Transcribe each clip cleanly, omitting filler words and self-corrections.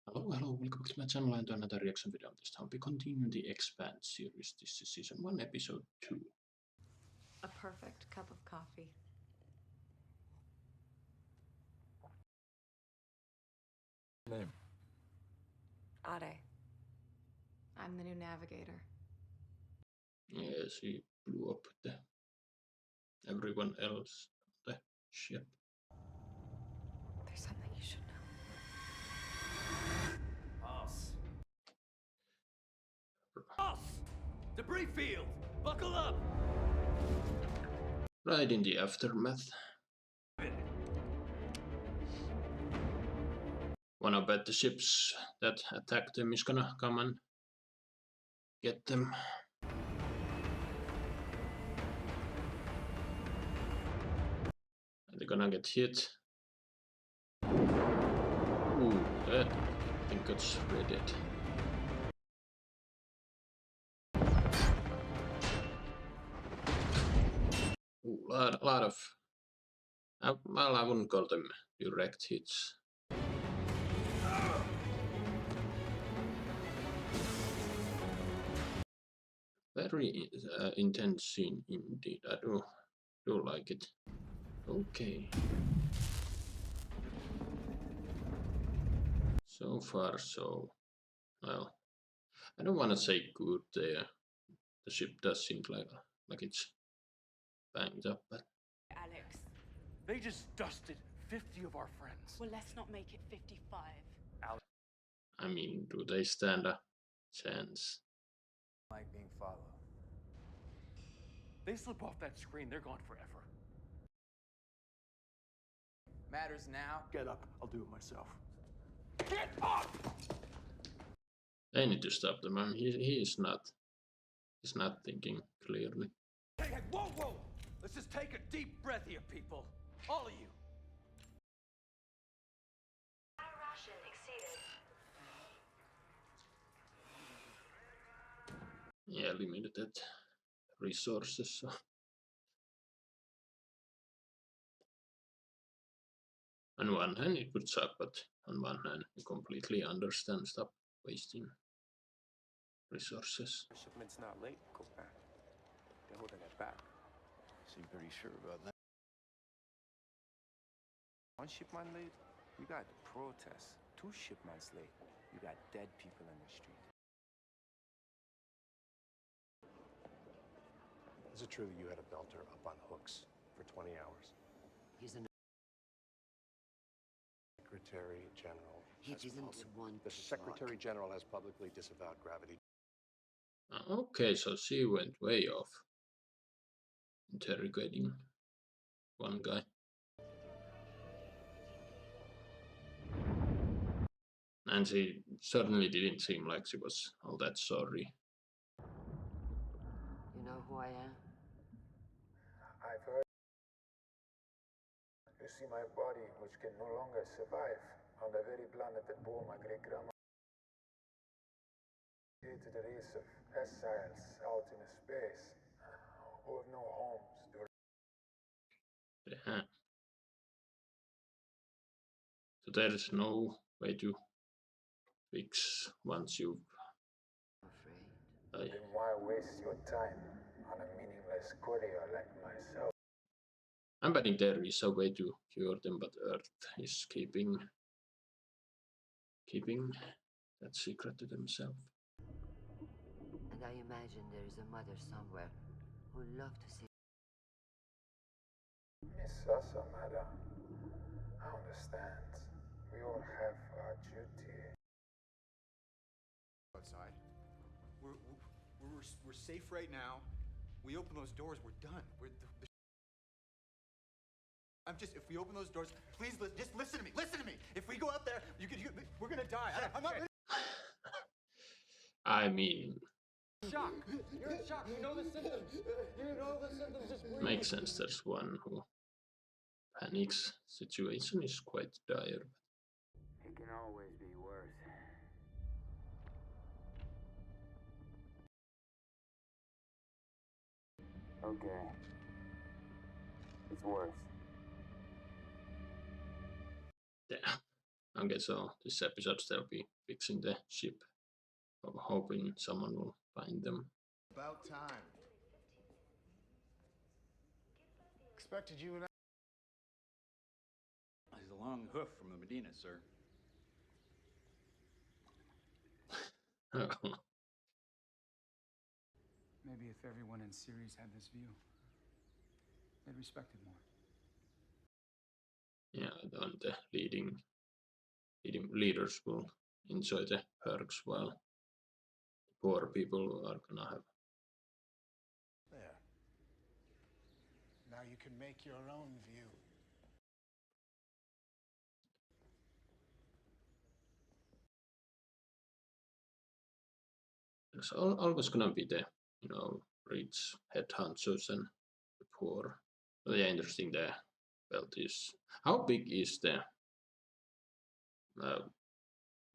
Hello, welcome back to my channel and to another reaction video. This time we continue the Expanse series. This is season 1, episode 2. A perfect cup of coffee. Name? Ade. I'm the new navigator. Yes, he blew up everyone else on the ship. There's something you should know. Us! Debris field! Buckle up! Right in the aftermath. Wanna bet the ships that attack them is gonna come and get them. They're gonna get hit. Ooh, that I think got shredded. Ooh, lot of. Well, I wouldn't call them direct hits. Very intense scene indeed. I do like it. Okay. So far, so well. I don't want to say good there. The ship does seem like it's banged up, but Alex. They just dusted 50 of our friends. Well, let's not make it 55. I mean, do they stand a chance? Like being followed. They slip off that screen, they're gone forever. Matters now. Get up, I'll do it myself. Get up! They need to stop them. I mean, he's not thinking clearly. Hey, whoa! Let's just take a deep breath here, people. All of you. Ration exceeded. Yeah, limited resources. So. On one hand, it would suck, but on one hand, you completely understand. Stop wasting resources. Shipment's not late, go back. They're holding it back. Seem pretty sure about that. One shipment late, you got protests. 2 shipments late, you got dead people in the street. Is it true that you had a belter up on hooks for 20 hours? He's an Secretary General. He didn't want The Secretary General has publicly disavowed gravity. Okay, so she went way off. Interrogating one guy. And she certainly didn't seem like she was all that sorry. You know who I am? I've heard. You see my body, which can no longer survive on the very planet that bore my great-grandma. Created a race of exiles out in space, who have no homes. Yeah. So there is no way to fix once you've Afraid. Then why waste your time on a meaningless courier like myself? I'm betting there is a way to cure them, but Earth is keeping that secret to themselves. And I imagine there is a mother somewhere who would love to see. Miss Sasa, madam. I understand. We all have our duty. Outside. We're safe right now. We open those doors, we're done. If we open those doors, please just listen to me. Listen to me. If we go out there, we're gonna die. I'm not ready. I mean, Shock. You're in shock. You know the symptoms. Just breathe. makes sense. There's one who panics. Situation is quite dire. It can always be worse. Okay. It's worse. Yeah. Okay, so this episode there'll be fixing the ship, hoping someone will find them. About time. Expected you and I. He's a long hoof from the Medina, sir. Maybe if everyone in series had this view, they'd respect it more. Yeah, and the leading leaders will enjoy the perks while poor people are gonna have. There. Now you can make your own view. There's always gonna be the, rich head honchos and the poor. But yeah, interesting. The belt is. How big is the?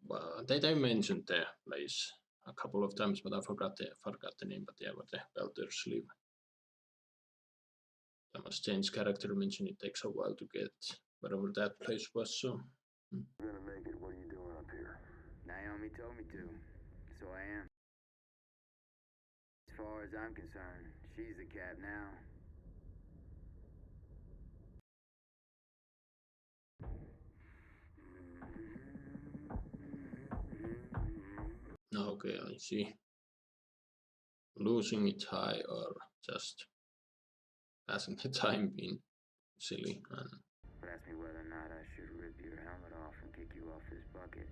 Well, they mentioned the place a couple of times, but I forgot the name. But yeah, what the belters live. I must change character mention. It takes a while to get wherever that place was. So. You're gonna make it. What are you doing up here? Naomi told me to, so I am. As far as I'm concerned, she's the cap now. Okay, I see. Losing it high or just passing the time being silly. And But ask me whether or not I should rip your helmet off and kick you off this bucket.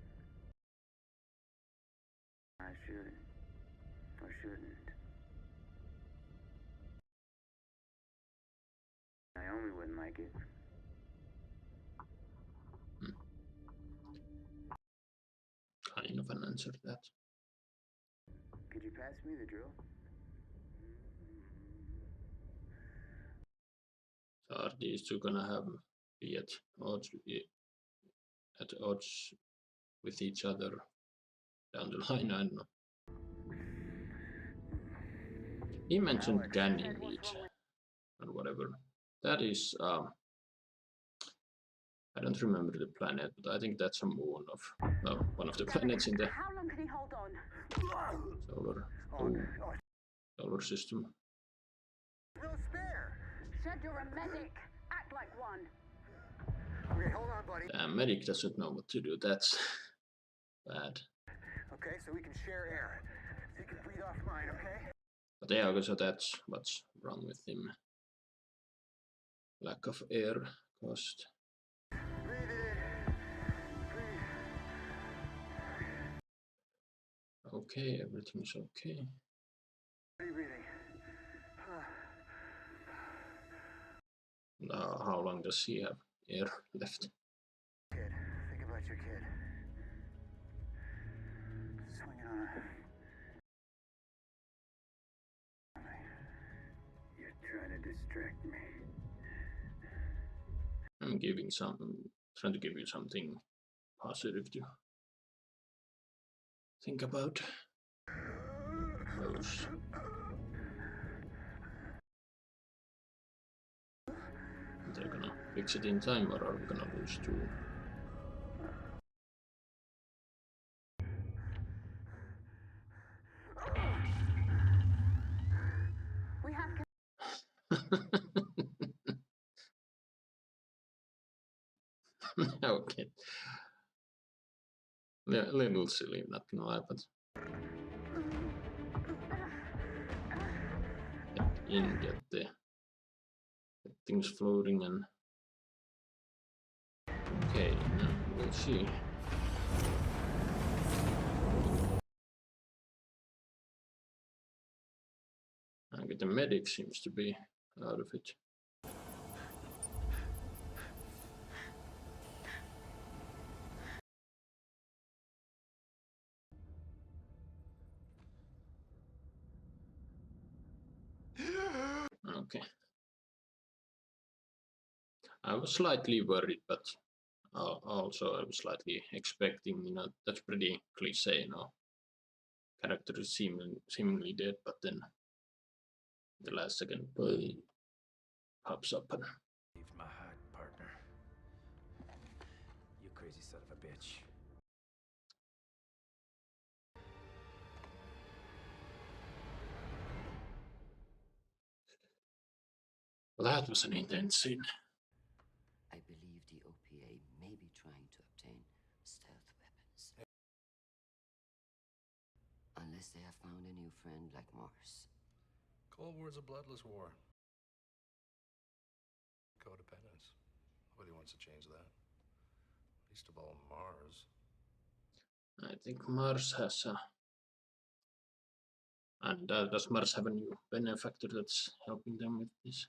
I should, or shouldn't. Naomi wouldn't like it. Kind of an answer to that. Could you pass me the drill? So are these two gonna be at odds with each other down the line? I don't know. He mentioned Ganymede or whatever. That is I don't remember the planet, but I think that's a moon of one of the planets in the How long can he hold on? solar system. No spare. Said you're a medic. Act like one. Okay, hold on, buddy. The medic doesn't know what to do. That's bad. Okay, so we can share air. So you can breathe off mine, okay? But yeah, so that's what's wrong with him. Lack of air cost. Breathe in. Breathe. Okay, everything's okay. Steady breathing. Now, how long does he have air left? Kid, think about your kid. Swinging on a... You're trying to distract me. I'm trying to give you something positive to think about. Those. They're gonna fix it in time, or are we gonna lose too? We have. Okay. Little silly, not gonna lie, but get things floating and okay, now we'll see. The medic seems to be out of it. Okay. I was slightly worried, but also I was slightly expecting, that's pretty cliche, character is seemingly dead, but then the last second pops up and Saved my hide, partner. You crazy son of a bitch. Well, that was an intense scene. I believe the OPA may be trying to obtain stealth weapons. Unless they have found a new friend like Mars. Cold War's a bloodless war. Codependence. Nobody wants to change that. Least of all Mars. I think Mars has a... And does Mars have a new benefactor that's helping them with this?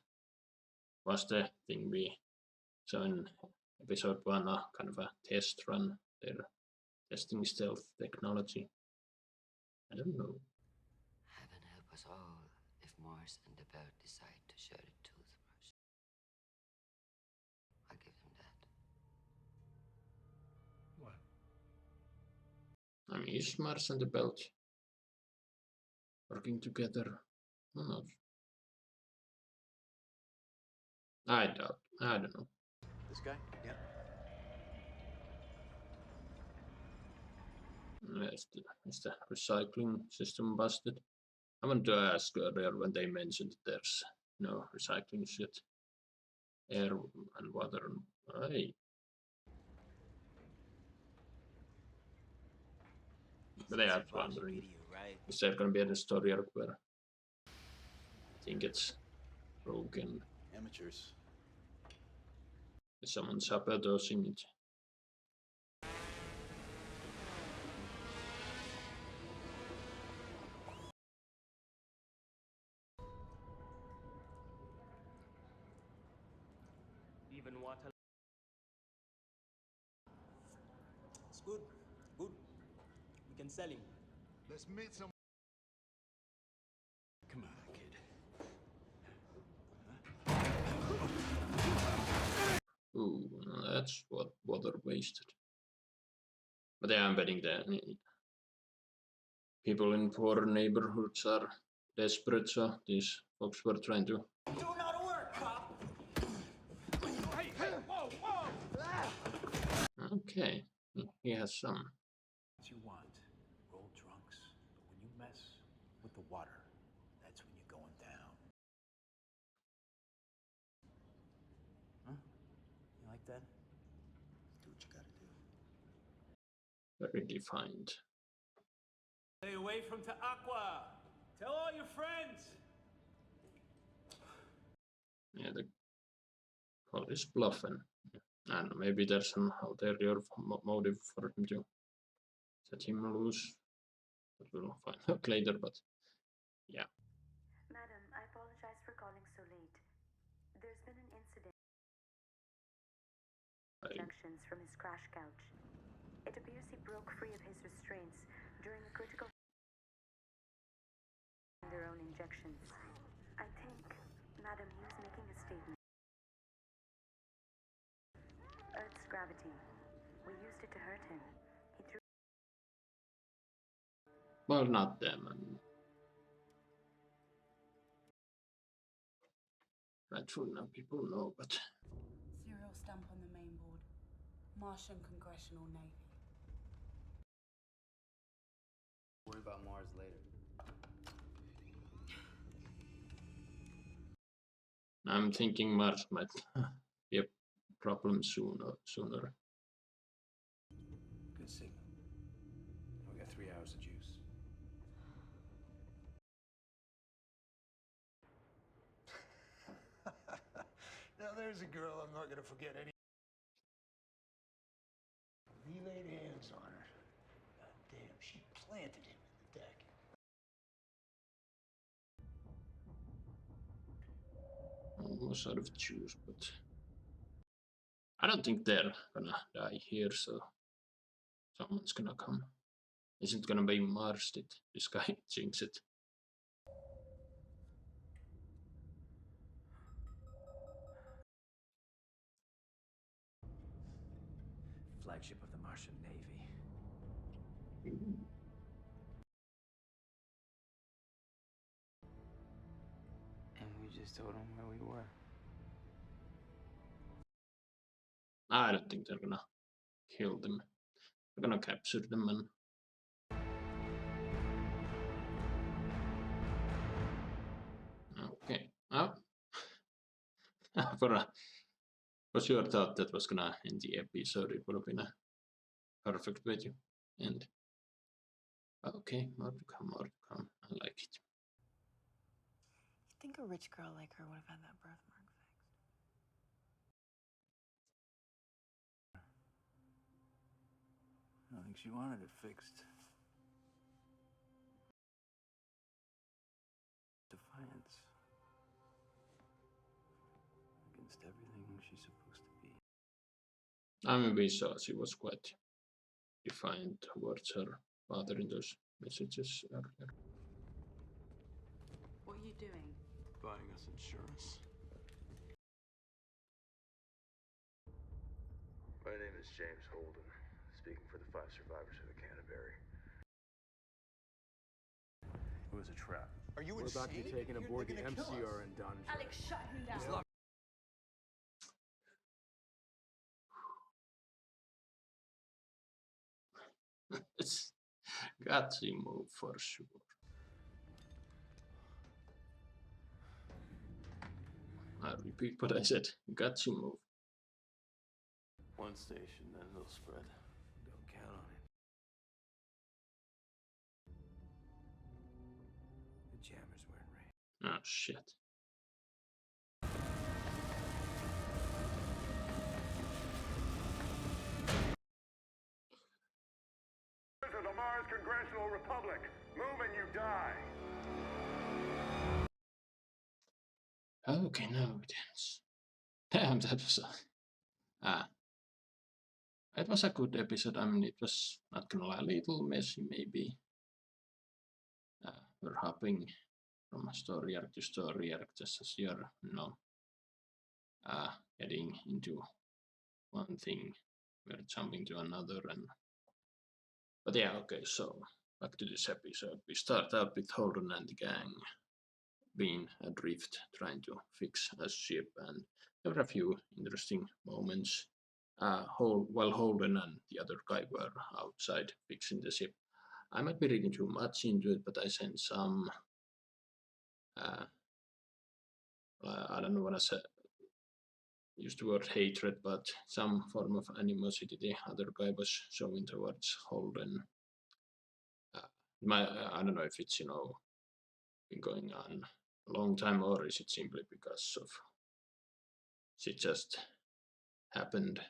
Was the thing we saw in episode 1 a kind of a test run? They're testing stealth technology. I don't know. Heaven help us all if Mars and the Belt decide to share the toothbrush. I'll give them that. What? I mean, is Mars and the Belt working together? Who knows? I doubt. I don't know. This guy? Yeah. Is the recycling system busted? I want to ask earlier when they mentioned there's no recycling shit. Air and water. Hey. But I was wondering, is there gonna be any story arc where thing gets broken? Amateurs. Is someone sabotaging it? Even water. It's good. Good. We can sell him. Let's meet some. Come on, kid. Ooh, that's what water wasted. But yeah, I'm betting that people in poor neighborhoods are desperate, so these folks were trying to. Do not work, cop. Hey, hey, whoa, whoa! Okay, he has some. What you want, roll drunks. But when you mess with the water, that's when you're going down. Huh? You like that? Do what you gotta do. Very defined. Stay away from Aqua. Tell all your friends. Yeah, the call is bluffing. I don't know, maybe there's some ulterior motive for him to set him loose. That we'll find out later, but yeah. Madam, I apologize for calling so late. There's been an incident. Injections from his crash couch. It appears he broke free of his restraints during a critical their own injections. I think, Madam, he was making a statement. Earth's gravity. We used it to hurt him. He threw. Well, not them. I mean, rightful now people know, but Serial stamp on the main board. Martian Congressional Navy. Worry about Mars later. I'm thinking Mars might be a problem sooner. Good signal. We got 3 hours of juice. Now there's a girl I'm not gonna forget any. He laid hands on her. God damn, she planted him in the deck. Almost out of juice, but I don't think they're gonna die here, so someone's gonna come. Isn't gonna be Mars, did this guy jinx it? Flagship of the Martian Navy. Ooh. And we just told them where we were. I don't think they're gonna kill them. They're gonna capture them and okay. Oh. for sure thought that was gonna end the episode. It would have been a perfect way to end. Okay, more to come, more to come. I like it. You think a rich girl like her would have had that birthmark fixed? I don't think she wanted it fixed. Defiance. Against everything she's supposed to be. I mean, we saw she was quite defiant towards her father in those messages earlier. What are you doing? Buying us insurance. My name is James Holden, speaking for the 5 survivors of the Canterbury. It was a trap. Are you We're insane? about to be taken aboard the They're gonna kill MCR us. in Don. Alex, shut him down. It's gutsy move for sure. I repeat what I said. Gutsy move. One station, then it'll spread. Don't count on it. The jammers were in range. Oh shit. Of the Mars Congressional Republic. Move and you die. Okay, now it ends. Damn, that was it was a good episode. I mean, it was, not gonna lie, a little messy maybe. We're hopping from a story arc to story arc just as you're, getting into one thing, we're jumping to another, but yeah, okay, so back to this episode. We start out with Holden and the gang being adrift, trying to fix a ship, and there were a few interesting moments. While Holden and the other guy were outside fixing the ship. I might be reading too much into it, but I sense some, I don't know what I said, use the word hatred, but some form of animosity the other guy was showing towards Holden. I don't know if it's, been going on a long time, or is it simply because of it just happened.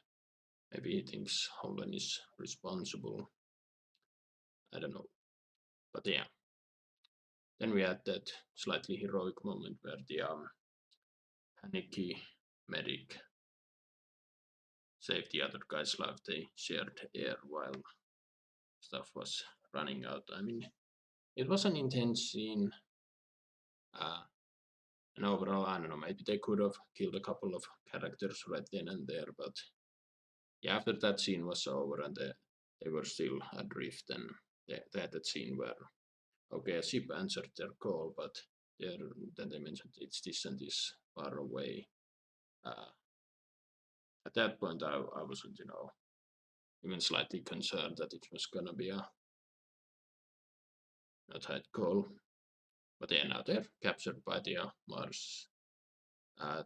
Maybe he thinks Holden is responsible. I don't know. But yeah. Then we had that slightly heroic moment where the panicky medic saved the other guy's life. They shared air while stuff was running out. I mean, it was an intense scene. And overall, I don't know, maybe they could have killed a couple of characters right then and there, but yeah, after that scene was over and they were still adrift, and they had that scene where, okay, a ship answered their call, but then they mentioned it's this and this far away. At that point, I wasn't, even slightly concerned that it was gonna be a tight call. But yeah, now they're captured by the Mars.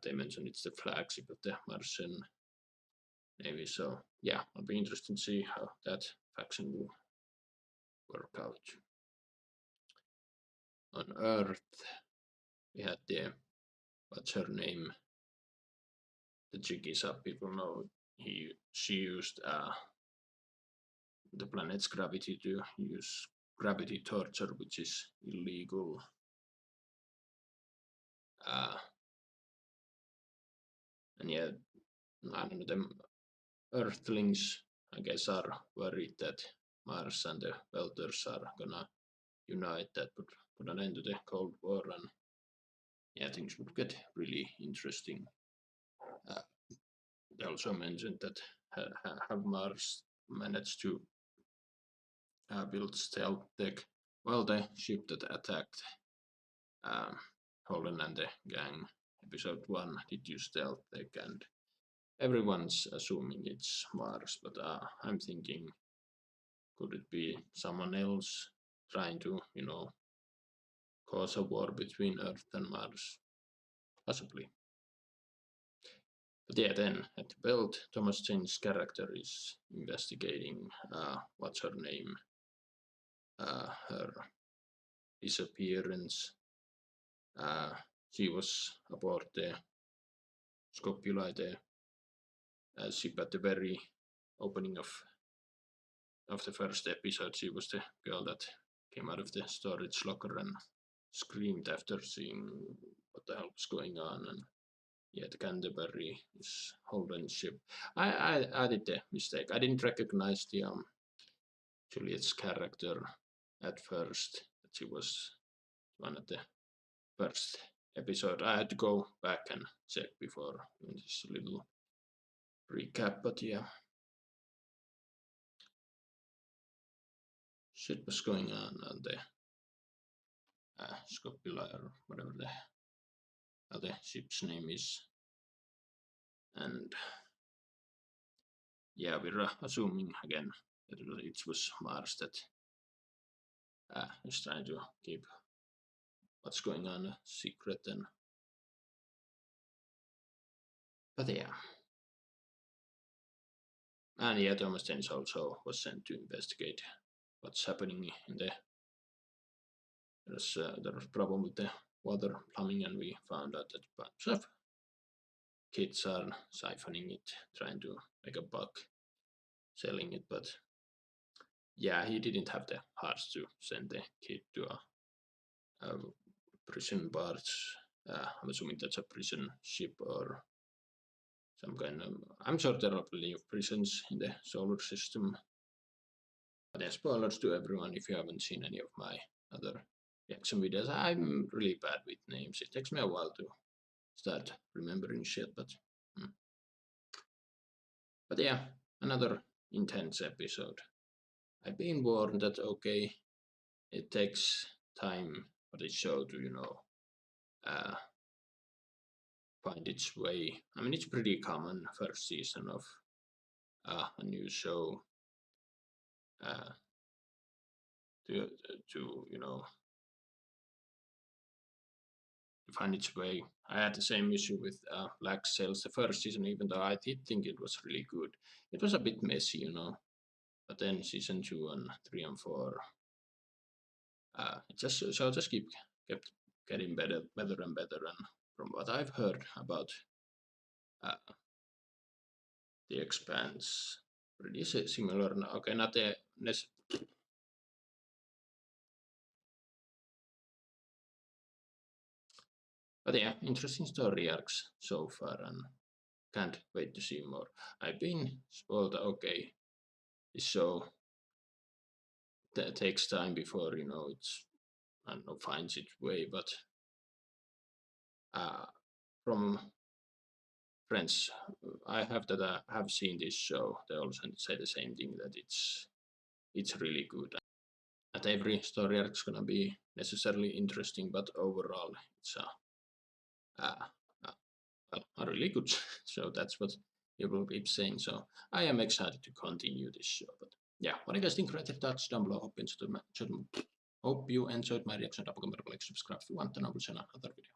They mentioned it's the flagship of the Martian Navy, so yeah, it'll be interesting to see how that faction will work out. On Earth, we had what's her name? The jig is up, people know. She used the planet's gravity to use gravity torture, which is illegal. And yeah, I don't know, them Earthlings, I guess, are worried that Mars and the Welters are gonna unite. That would put an end to the Cold War, and yeah, things would get really interesting. They also mentioned that have Mars managed to build stealth tech. Well, the ship that attacked Holden and the gang, episode 1, did use stealth tech, and everyone's assuming it's Mars, but I'm thinking, could it be someone else trying to, cause a war between Earth and Mars? Possibly. But yeah, then at the belt, Thomas Jane's character is investigating what's her name, her disappearance. She was aboard the Scopuli, the ship at the very opening of the first episode. She was the girl that came out of the storage locker and screamed after seeing what the hell was going on. And yeah, the Canterbury is Holden's ship. I did the mistake. I didn't recognize the Juliet's character at first. That she was one of the first episode. I had to go back and check before doing this little recap, but yeah. Shit was going on the Scopula or whatever the ship's name is. And yeah, we're assuming again that it was Mars that is trying to keep what's going on a secret. But yeah. And yeah, Thomas Dennis also was sent to investigate what's happening in the. There was a problem with the water plumbing, and we found out that a bunch of kids are siphoning it, trying to make a buck selling it. But yeah, he didn't have the hearts to send the kid to a prison barge. I'm assuming that's a prison ship or some kind of. I'm sure there are plenty of prisons in the solar system. But yeah, spoilers to everyone if you haven't seen any of my other reaction videos. I'm really bad with names. It takes me a while to start remembering shit, but yeah, another intense episode. I've been warned that okay, it takes time for the show to find its way. I mean, it's pretty common first season of a new show to find its way. I had the same issue with Black Sails the first season, even though I did think it was really good. It was a bit messy, but then season 2 and 3 and 4, it just kept getting better and better. And from what I've heard about the Expanse, pretty similar. Okay, not the but yeah, interesting story arcs so far, and can't wait to see more. I've been spoiled. Okay, this show takes time before it's finds its way, but from friends I have that have seen this show, they also say the same thing, that it's really good. Not every story arc is gonna be necessarily interesting, but overall it's a really good show. That's what people keep saying. So I am excited to continue this show. But yeah, what do you guys think? Write your thoughts down below. Hope you enjoyed my reaction. Don't forget to like, subscribe if you want, and I will see you in another video.